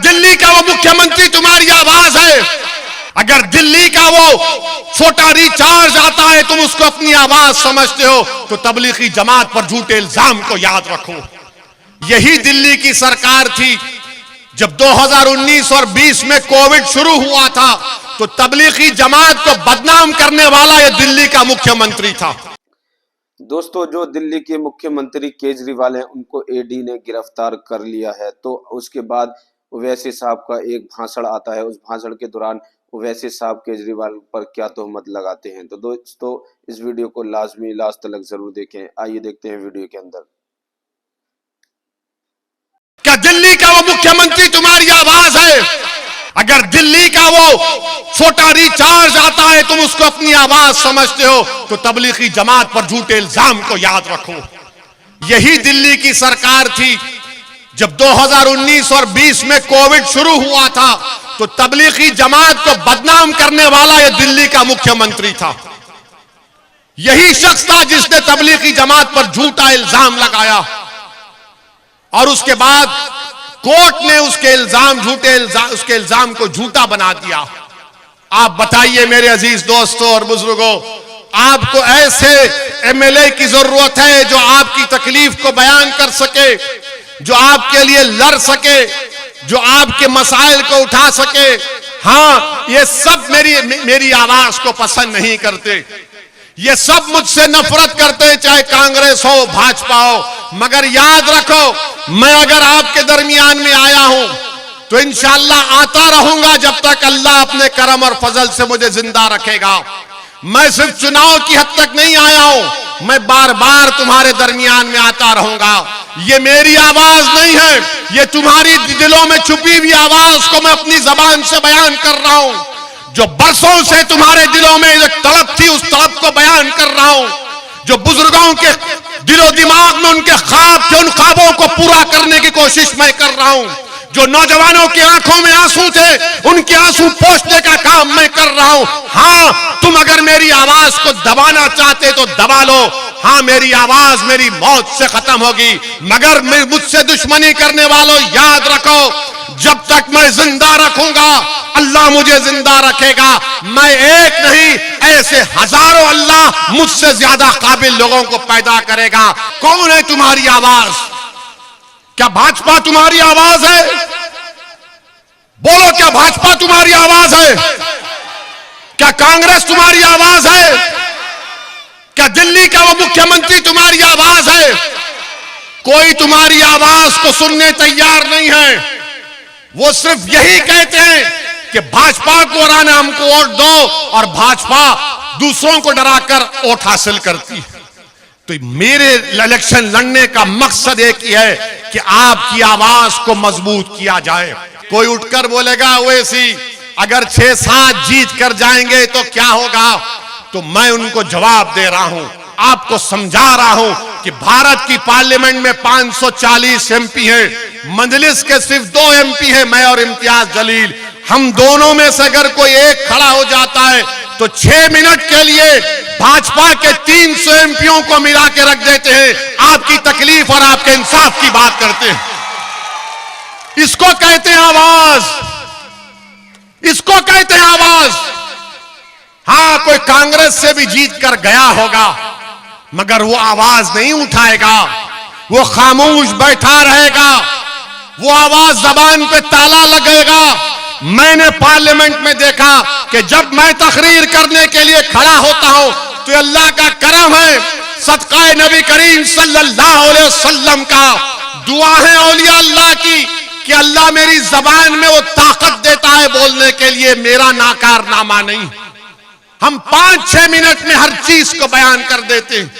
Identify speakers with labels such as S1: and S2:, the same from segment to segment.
S1: दिल्ली का वो मुख्यमंत्री तुम्हारी आवाज है? अगर दिल्ली का वो छोटा रिचार्ज आता है तुम उसको अपनी आवाज समझते हो तो तबलीगी जमात पर झूठे इल्जाम को याद रखो। यही दिल्ली की सरकार थी जब 2019 और 20 में कोविड शुरू हुआ था तो तबलीगी जमात को बदनाम करने वाला ये दिल्ली का मुख्यमंत्री था।
S2: दोस्तों, जो दिल्ली के मुख्यमंत्री केजरीवाल हैं उनको ईडी ने गिरफ्तार कर लिया है। तो उसके बाद ओवैसी साहब का एक भाषण आता है। उस भाषण के दौरान ओवैसी साहब केजरीवाल पर क्या तोहमत लगाते हैं। तो दोस्तों, इस वीडियो को लाजमी लास्ट तक जरूर देखें। आइए देखते हैं वीडियो के अंदर।
S1: क्या दिल्ली का वो मुख्यमंत्री तुम्हारी आवाज है? अगर दिल्ली का वो छोटा रिचार्ज आता है तुम उसको अपनी आवाज समझते हो तो तबलीगी जमात पर झूठे इल्जाम को याद रखो। यही दिल्ली की सरकार थी जब 2019 और 20 में कोविड शुरू हुआ था तो तबलीगी जमात को बदनाम करने वाला यह दिल्ली का मुख्यमंत्री था। यही शख्स था जिसने तबलीगी जमात पर झूठा इल्जाम लगाया और उसके बाद कोर्ट ने उसके इल्जाम को झूठा बना दिया। आप बताइए मेरे अजीज दोस्तों और बुजुर्गों, आपको ऐसे एमएलए की जरूरत है जो आपकी तकलीफ को बयान कर सके, जो आपके लिए लड़ सके, जो आपके मसाइल को उठा सके। हां, ये सब मेरी आवाज को पसंद नहीं करते, ये सब मुझसे नफरत करते, चाहे कांग्रेस हो भाजपा हो। मगर याद रखो, मैं अगर आपके दरमियान में आया हूं तो इंशाअल्लाह आता रहूंगा जब तक अल्लाह अपने करम और फजल से मुझे जिंदा रखेगा। मैं सिर्फ चुनाव की हद तक नहीं आया हूं, मैं बार बार तुम्हारे दरमियान में आता रहूंगा। ये मेरी आवाज नहीं है, ये तुम्हारी दिलों में छुपी हुई आवाज को मैं अपनी जबान से बयान कर रहा हूं। जो बरसों से तुम्हारे दिलों में एक तड़प थी उस तड़प को बयान कर रहा हूं। जो बुजुर्गों के दिलो दिमाग में उनके ख्वाब थे उन ख्वाबों को पूरा करने की कोशिश मैं कर रहा हूं। जो नौजवानों की आंखों में आंसू थे उनके आंसू पोंछने का काम मैं कर रहा हूं। हां, तुम अगर मेरी आवाज को दबाना चाहते तो दबा लो। हां, मेरी आवाज मेरी मौत से खत्म होगी, मगर मुझसे दुश्मनी करने वालों याद रखो, जब तक मैं जिंदा रखूंगा अल्लाह मुझे जिंदा रखेगा। मैं एक नहीं, ऐसे हजारों अल्लाह मुझसे ज्यादा काबिल लोगों को पैदा करेगा। कौन है तुम्हारी आवाज? क्या भाजपा तुम्हारी आवाज है? बोलो, क्या भाजपा तुम्हारी आवाज है? क्या कांग्रेस तुम्हारी आवाज है? क्या दिल्ली का वो मुख्यमंत्री तुम्हारी आवाज है? कोई तुम्हारी आवाज को सुनने तैयार नहीं है। वो सिर्फ यही कहते हैं कि भाजपा को हराना, हमको वोट दो, और भाजपा दूसरों को डराकर वोट हासिल करती है। तो मेरे इलेक्शन लड़ने का मकसद एक ही है कि आपकी आवाज को मजबूत किया जाए। कोई उठकर बोलेगा ओवैसी अगर 6-7 जीत कर जाएंगे तो क्या होगा? तो मैं उनको जवाब दे रहा हूं, आपको समझा रहा हूं कि भारत की पार्लियामेंट में 540 एमपी हैं, मजलिस के सिर्फ 2 एमपी हैं, मैं और इम्तियाज जलील। हम दोनों में से अगर कोई एक खड़ा हो जाता है तो 6 मिनट के लिए भाजपा के 300 एमपीओं को मिला के रख देते हैं। आपकी तकलीफ और आपके इंसाफ की बात करते हैं। इसको कहते हैं आवाज, इसको कहते हैं आवाज। हां, कोई कांग्रेस से भी जीत कर गया होगा मगर वो आवाज नहीं उठाएगा, वो खामोश बैठा रहेगा, वो आवाज जबान पे ताला लगेगा। मैंने पार्लियामेंट में देखा कि जब मैं तकरीर करने के लिए खड़ा होता हूं तो अल्लाह का करम है, सदकाए नबी करीम सल्लल्लाहु अलैहि वसल्लम का, दुआ है औलिया अल्लाह की कि अल्लाह मेरी जबान में वो ताकत देता है बोलने के लिए, मेरा नाकारनामा नहीं। हम 5-6 मिनट में हर चीज को बयान कर देते हैं।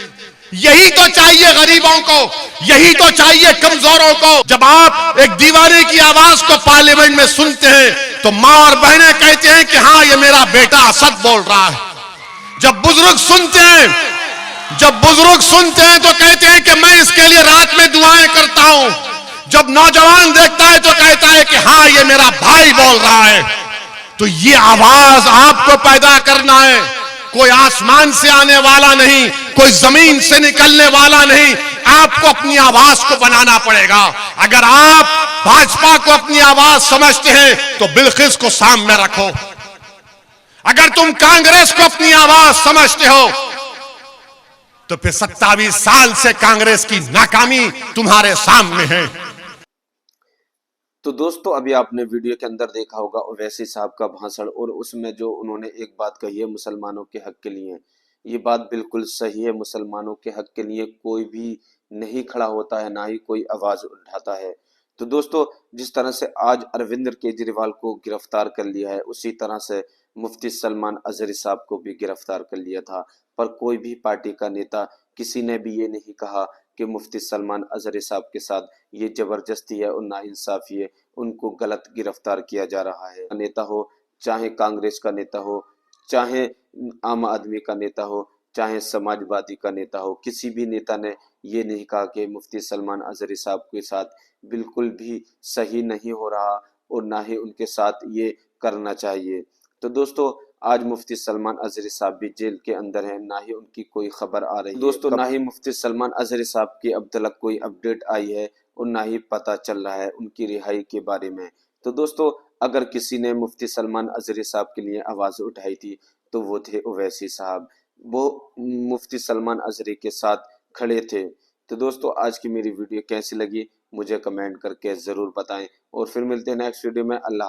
S1: यही तो चाहिए गरीबों को, यही तो चाहिए कमजोरों को। जब आप एक दीवाने की आवाज को पार्लियामेंट में सुनते हैं तो मां और बहनें कहते हैं कि हां, ये मेरा बेटा असद बोल रहा है। जब बुजुर्ग सुनते हैं तो कहते हैं कि मैं इसके लिए रात में दुआएं करता हूं। जब नौजवान देखता है तो कहता है कि हां, ये मेरा भाई बोल रहा है। तो ये आवाज आपको पैदा करना है, कोई आसमान से आने वाला नहीं, कोई जमीन से निकलने वाला नहीं। आपको अपनी आवाज को बनाना पड़ेगा। अगर आप भाजपा को अपनी आवाज समझते हैं तो बिल्किस को सामने रखो। अगर तुम कांग्रेस को अपनी आवाज समझते हो तो फिर 27 साल से कांग्रेस की नाकामी तुम्हारे सामने है।
S2: तो दोस्तों अभी आपने वीडियो के अंदर देखा होगा ओवैसी साहब का भाषण, और उसमें जो उन्होंने एक बात कही है मुसलमानों के हक के लिए, ये बात बिल्कुल सही है। मुसलमानों के हक के लिए कोई भी नहीं खड़ा होता है, ना ही कोई आवाज उठाता है। तो दोस्तों जिस तरह से आज अरविंद केजरीवाल को गिरफ्तार कर लिया है, उसी तरह से मुफ्ती सलमान अजहरी साहब को भी गिरफ्तार कर लिया था, पर कोई भी पार्टी का नेता, किसी ने भी ये नहीं कहा कि मुफ्ती सलमान अजहरी साहब के साथ ये जबरदस्ती है और नाइंसाफी है, उनको गलत गिरफ्तार किया जा रहा है। नेता हो, चाहे कांग्रेस का नेता हो, चाहे आम आदमी का नेता हो, चाहे समाजवादी का नेता हो, किसी भी नेता ने ये नहीं कहा कि मुफ्ती सलमान अजहरी साहब के साथ बिल्कुल भी सही नहीं हो रहा और ना ही उनके साथ ये करना चाहिए। तो दोस्तों आज मुफ्ती सलमान अजहरी साहब भी जेल के अंदर हैं, ना ही उनकी कोई खबर आ रही है दोस्तों, ना ही मुफ्ती सलमान अजहरी साहब की अब तक कोई अपडेट आई है और ना ही पता चल रहा है उनकी रिहाई के बारे में। तो दोस्तों अगर किसी ने मुफ्ती सलमान अजहरी साहब के लिए आवाज उठाई थी तो वो थे ओवैसी साहब, वो मुफ्ती सलमान अजहरी के साथ खड़े थे। तो दोस्तों आज की मेरी वीडियो कैसी लगी मुझे कमेंट करके जरूर बताएं, और फिर मिलते हैं नेक्स्ट वीडियो में। अल्लाह।